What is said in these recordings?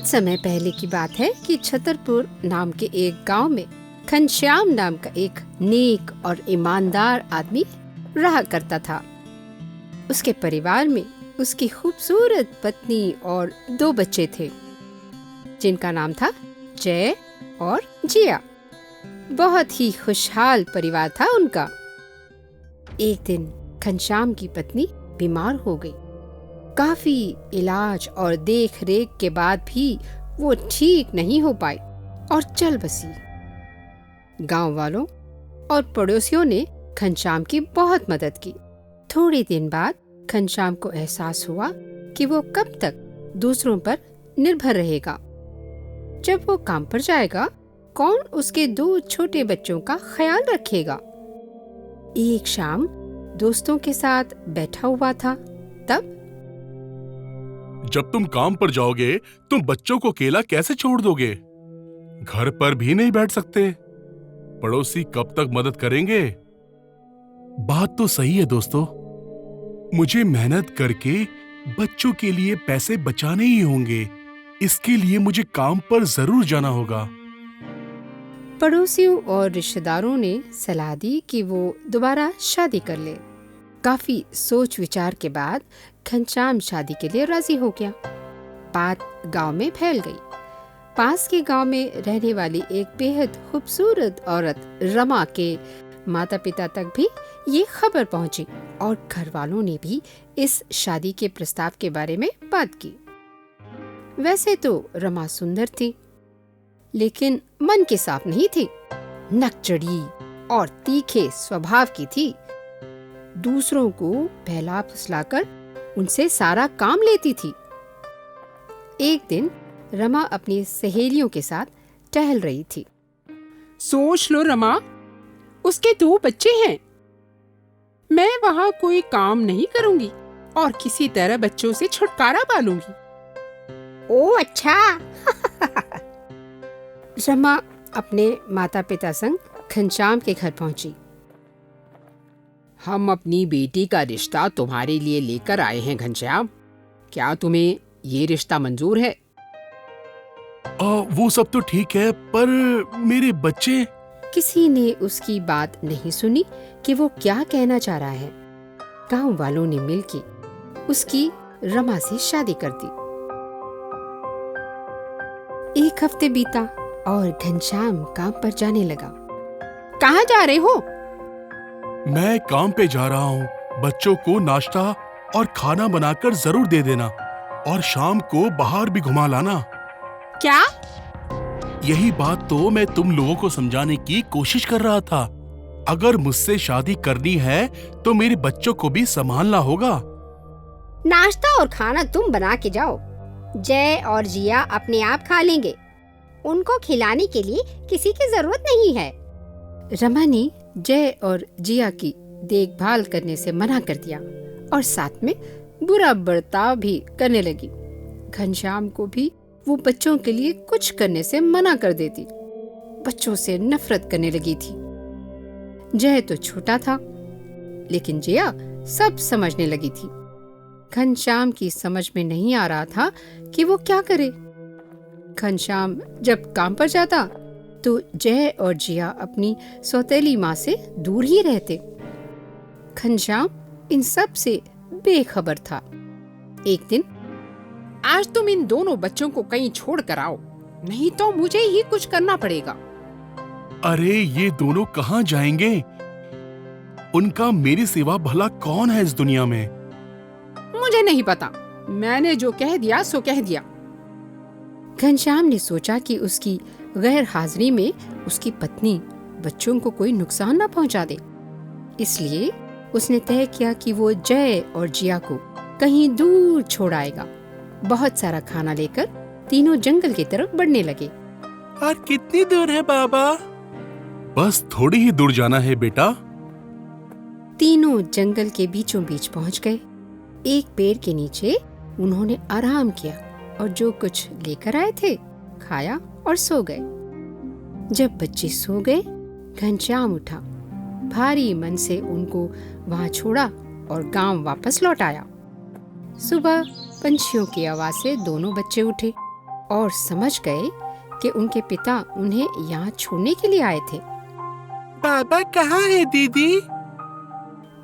बहुत समय पहले की बात है कि छतरपुर नाम के एक गांव में घनश्याम नाम का एक नेक और ईमानदार आदमी रहा करता था। उसके परिवार में उसकी खूबसूरत पत्नी और 2 बच्चे थे, जिनका नाम था जय और जिया। बहुत ही खुशहाल परिवार था उनका। एक दिन घनश्याम की पत्नी बीमार हो गई। काफी इलाज और देख रेख के बाद भी वो ठीक नहीं हो पाई और चल बसी। गांव वालों और पड़ोसियों ने घनश्याम की बहुत मदद की। थोड़े दिन बाद घनश्याम को एहसास हुआ कि वो कब तक दूसरों पर निर्भर रहेगा। जब वो काम पर जाएगा, कौन उसके 2 छोटे बच्चों का ख्याल रखेगा? एक शाम दोस्तों के साथ बैठा हुआ था, तब जब तुम काम पर जाओगे तुम बच्चों को अकेला कैसे छोड़ दोगे? घर पर भी नहीं बैठ सकते। पड़ोसी कब तक मदद करेंगे? बात तो सही है दोस्तों, मुझे मेहनत करके बच्चों के लिए पैसे बचाने ही होंगे। इसके लिए मुझे काम पर जरूर जाना होगा। पड़ोसियों और रिश्तेदारों ने सलाह दी कि वो दोबारा शादी कर ले। काफी सोच विचार के बाद घनश्याम शादी के लिए राजी हो गया। बात गांव में फैल गई। पास के गांव में रहने वाली एक बेहद खूबसूरत औरत रमा के माता पिता तक भी ये खबर पहुंची और घर वालों ने भी इस शादी के प्रस्ताव के बारे में बात की। वैसे तो रमा सुंदर थी, लेकिन मन के साफ नहीं थी। नकचड़ी और तीखे स्वभाव की थी। दूसरों को बहला फुसलाकर उनसे सारा काम लेती थी। एक दिन रमा अपनी सहेलियों के साथ टहल रही थी। सोच लो रमा, उसके 2 बच्चे हैं। मैं वहाँ कोई काम नहीं करूंगी और किसी तरह बच्चों से छुटकारा पालूंगी। ओह अच्छा। रमा अपने माता पिता संग घनश्याम के घर पहुंची। हम अपनी बेटी का रिश्ता तुम्हारे लिए लेकर आए हैं घनश्याम। क्या तुम्हें ये रिश्ता मंजूर है? वो सब तो ठीक है, पर मेरे बच्चे। किसी ने उसकी बात नहीं सुनी कि वो क्या कहना चाह रहा है। गांव वालों ने मिलकर उसकी रमा से शादी कर दी। 1 हफ्ते बीता और घनश्याम काम पर जाने लगा। कहाँ जा रहे हो? मैं काम पे जा रहा हूँ। बच्चों को नाश्ता और खाना बनाकर जरूर दे देना और शाम को बाहर भी घुमा लाना। क्या? यही बात तो मैं तुम लोगों को समझाने की कोशिश कर रहा था। अगर मुझसे शादी करनी है तो मेरे बच्चों को भी संभालना होगा। नाश्ता और खाना तुम बना के जाओ। जय और जिया अपने आप खा लेंगे। उनको खिलाने के लिए किसी की जरूरत नहीं है। रमा ने जय और जिया की देखभाल करने से मना कर दिया और साथ में बुरा बर्ताव भी करने लगी। घनश्याम को भी वो बच्चों के लिए कुछ करने से मना कर देती। बच्चों से नफरत करने लगी थी। जय तो छोटा था, लेकिन जिया सब समझने लगी थी। घनश्याम की समझ में नहीं आ रहा था कि वो क्या करे। घनश्याम जब काम पर जाता तो जय और जिया अपनी सौतेली माँ से दूर ही रहते। घनश्याम इन सब से बेखबर था। एक दिन, आज तुम इन दोनों बच्चों को कहीं छोड़ कर आओ, नहीं तो मुझे ही कुछ करना पड़ेगा। अरे ये दोनों कहाँ जाएंगे? उनका मेरी सिवा भला कौन है इस दुनिया में? मुझे नहीं पता। मैंने जो कह दिया सो कह दिया। घनश्याम ने सोचा कि उसकी गैर हाजिरी में उसकी पत्नी बच्चों को कोई नुकसान न पहुंचा दे। इसलिए उसने तय किया कि वो जय और जिया को कहीं दूर छोड़ आएगा। बहुत सारा खाना लेकर तीनों जंगल की तरफ बढ़ने लगे। और कितनी दूर है बाबा? बस थोड़ी ही दूर जाना है बेटा। तीनों जंगल के बीचों बीच पहुंच गए। एक पेड़ के नीचे उन्होंने आराम किया और जो कुछ लेकर आए थे खाया और सो गए। जब बच्चे सो गए, घनश्याम उठा, भारी मन से उनको वहां छोड़ा और गांव वापस लौट आया। सुबह पंछियों की आवाज से दोनों बच्चे उठे और समझ गए कि उनके पिता उन्हें यहाँ छोड़ने के लिए आए थे। बाबा कहाँ है दीदी?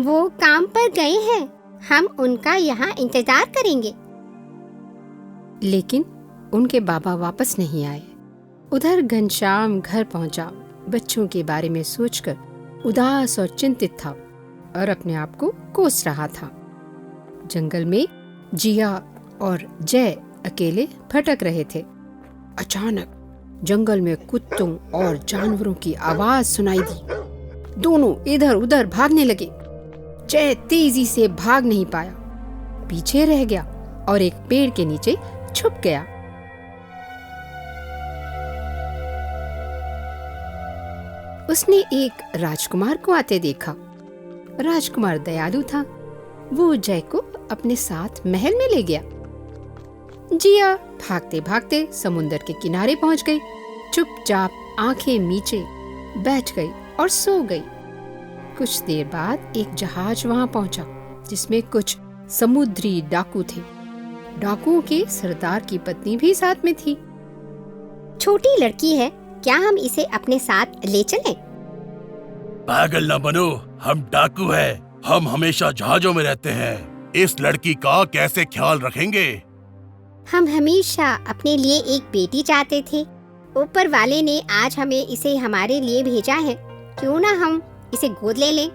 वो काम पर गए हैं। हम उनका यहाँ इंतजार करेंगे। लेकिन उनके बाबा वापस नहीं आए। उधर घनश्याम घर पहुंचा, बच्चों के बारे में सोचकर उदास और चिंतित था और अपने आप को कोस रहा था। जंगल में जिया और जय अकेले भटक रहे थे। अचानक जंगल में कुत्तों और जानवरों की आवाज सुनाई दी। दोनों इधर उधर भागने लगे। जय तेजी से भाग नहीं पाया, पीछे रह गया और एक पेड़ के नीचे छुप गया। उसने एक राजकुमार को आते देखा। राजकुमार दयालु था। वो जय को अपने साथ महल में ले गया। जिया भागते भागते समुद्र के किनारे पहुंच गई। चुपचाप आंखें मीचे बैठ गई और सो गई। कुछ देर बाद एक जहाज वहां पहुंचा जिसमें कुछ समुद्री डाकू थे। डाकुओं के सरदार की पत्नी भी साथ में थी। छोटी लड़की है, क्या हम इसे अपने साथ ले चलें? पागल न बनो, हम डाकू हैं। हम हमेशा जहाजों में रहते हैं। इस लड़की का कैसे ख्याल रखेंगे? हम हमेशा अपने लिए एक बेटी चाहते थे। ऊपर वाले ने आज हमें इसे हमारे लिए भेजा है। क्यों ना हम इसे गोद ले लें?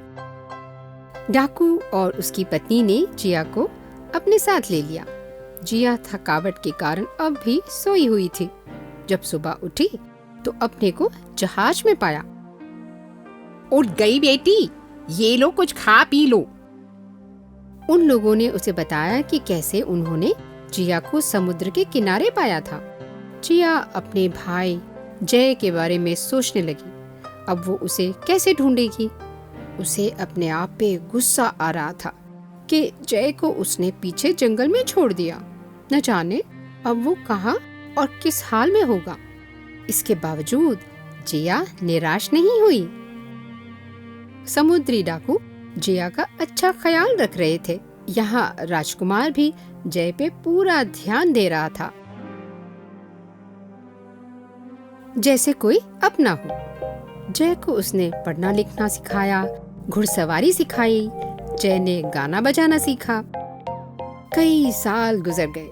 डाकू और उसकी पत्नी ने जिया को अपने साथ ले लिया। जिया थकावट के कारण अब भी सोई हुई थी। जब सुबह उठी तो अपने को जहाज में पाया। उठ गई बेटी, ये लो कुछ खा पी लो। उन लोगों ने उसे बताया कि कैसे उन्होंने जिया को समुद्र के किनारे पाया था। जिया अपने भाई जय के बारे में सोचने लगी। अब वो उसे कैसे ढूंढेगी? उसे अपने आप पे गुस्सा आ रहा था कि जय को उसने पीछे जंगल में छोड़ दिया। न जाने अब वो कहाँ और किस हाल में होगा। इसके बावजूद जिया निराश नहीं हुई। समुद्री डाकू जिया का अच्छा ख्याल रख रहे थे। यहाँ राजकुमार भी जय पे पूरा ध्यान दे रहा था, जैसे कोई अपना हो। जय को उसने पढ़ना लिखना सिखाया, घुड़सवारी सिखाई। जय ने गाना बजाना सीखा। कई साल गुजर गए।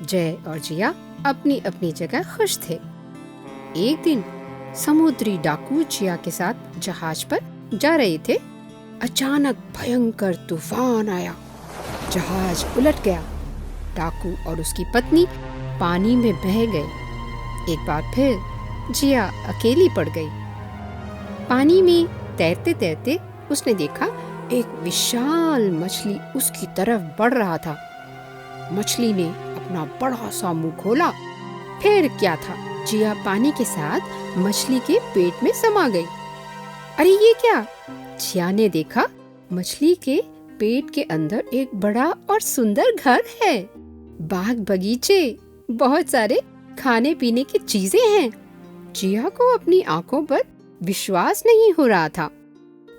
जय और जिया अपनी अपनी जगह खुश थे। एक दिन समुद्री डाकू जिया के साथ जहाज पर जा रहे थे। अचानक भयंकर तूफान आया। जहाज उलट गया। डाकू और उसकी पत्नी पानी में बह गए। एक बार फिर जिया अकेली पड़ गई। पानी में तैरते तैरते उसने देखा एक विशाल मछली उसकी तरफ बढ़ रहा था। मछली ने अपना बड़ा सा मुंह खोला। फिर क्या था, जिया पानी के साथ मछली के पेट में समा गई। अरे ये क्या? जिया ने देखा मछली के पेट के अंदर एक बड़ा और सुंदर घर है। बाग बगीचे, बहुत सारे खाने पीने की चीजें हैं। जिया को अपनी आंखों पर विश्वास नहीं हो रहा था।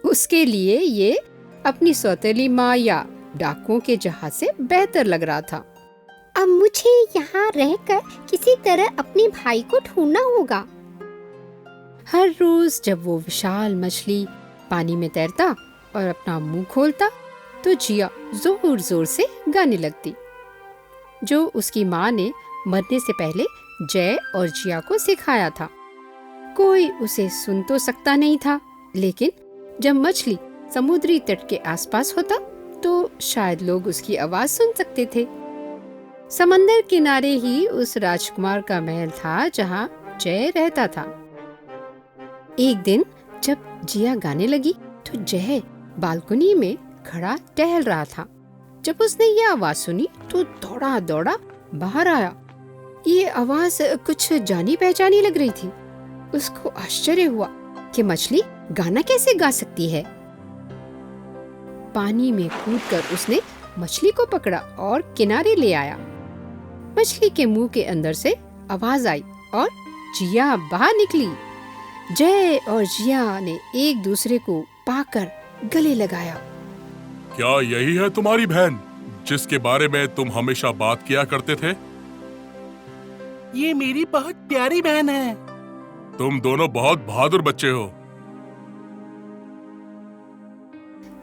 उसके लिए ये अपनी सौतेली माँ या डाकुओं के जहाज से बेहतर लग रहा था। अब मुझे यहाँ रहकर किसी तरह अपने भाई को ढूंढना होगा। हर रोज जब वो विशाल मछली पानी में तैरता और अपना मुंह खोलता तो जिया जोर जोर से गाने लगती, जो उसकी माँ ने मरने से पहले जय और जिया को सिखाया था। कोई उसे सुन तो सकता नहीं था, लेकिन जब मछली समुद्री तट के आसपास होता तो शायद लोग उसकी आवाज सुन सकते थे। समंदर किनारे ही उस राजकुमार का महल था जहाँ जय रहता था। एक दिन जब जिया गाने लगी तो जय बालकनी में खड़ा टहल रहा था। जब उसने ये आवाज सुनी तो दौड़ा दौड़ा बाहर आया। ये आवाज कुछ जानी पहचानी लग रही थी। उसको आश्चर्य हुआ कि मछली गाना कैसे गा सकती है। पानी में कूदकर उसने मछली को पकड़ा और किनारे ले आया। मछली के मुंह के अंदर से आवाज आई और जिया बाहर निकली। जय और जिया ने एक दूसरे को पाकर गले लगाया। क्या यही है तुम्हारी बहन जिसके बारे में तुम हमेशा बात किया करते थे? ये मेरी बहुत प्यारी बहन है। तुम दोनों बहुत बहादुर बच्चे हो।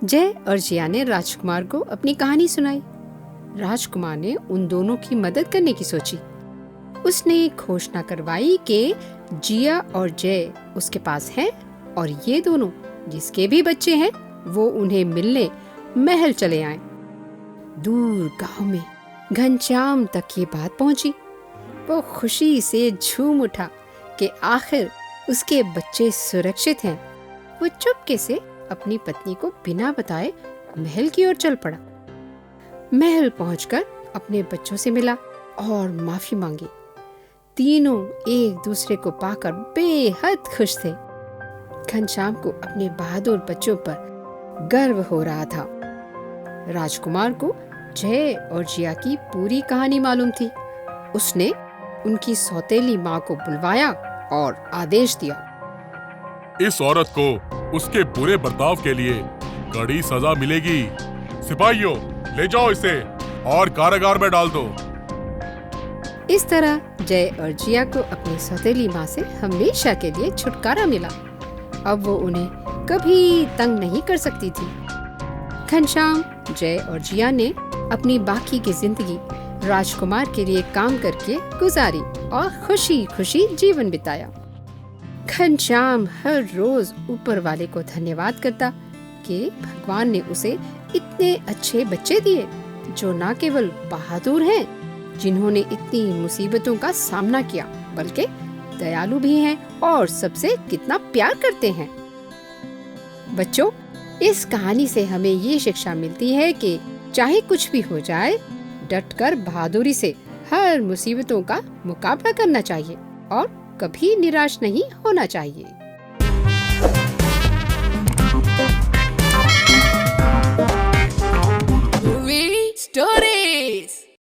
जय और जिया ने राजकुमार को अपनी कहानी सुनाई। राजकुमार ने उन दोनों की मदद करने की सोची। उसने घोषणा करवाई कि जिया और जय उसके पास हैं और ये दोनों जिसके भी बच्चे हैं वो उन्हें मिलने महल चले आए। दूर गांव में घनश्याम तक ये बात पहुंची। वो खुशी से झूम उठा कि आखिर उसके बच्चे सुरक्षित हैं। वो चुपके से अपनी पत्नी को बिना बताए महल की ओर चल पड़ा। महल पहुंचकर अपने बच्चों से मिला और माफी मांगी। तीनों एक दूसरे को पाकर बेहद खुश थे। घनश्याम को अपने बहादुर बच्चों पर गर्व हो रहा था। राजकुमार को जय और जिया की पूरी कहानी मालूम थी। उसने उनकी सौतेली माँ को बुलवाया और आदेश दिया, इस औरत को उसके बुरे बर्ताव के लिए कड़ी सजा मिलेगी। सिपाहियों, ले जाओ इसे और कारागार में डाल दो। इस तरह जय और जिया को अपनी सौतेली माँ से हमेशा के लिए छुटकारा मिला। अब वो उन्हें कभी तंग नहीं कर सकती थी। घनश्याम, जय और जिया ने अपनी बाकी की जिंदगी राजकुमार के लिए काम करके गुजारी और खुशी खुशी जीवन बिताया। घनश्याम हर रोज ऊपर वाले को धन्यवाद करता कि भगवान ने उसे इतने अच्छे बच्चे दिए जो न केवल बहादुर हैं, जिन्होंने इतनी मुसीबतों का सामना किया, बल्कि दयालु भी हैं और सबसे कितना प्यार करते हैं। बच्चों, इस कहानी से हमें ये शिक्षा मिलती है कि चाहे कुछ भी हो जाए, डटकर बहादुरी से हर मुसीबतों का मुकाबला करना चाहिए और कभी निराश नहीं होना चाहिए।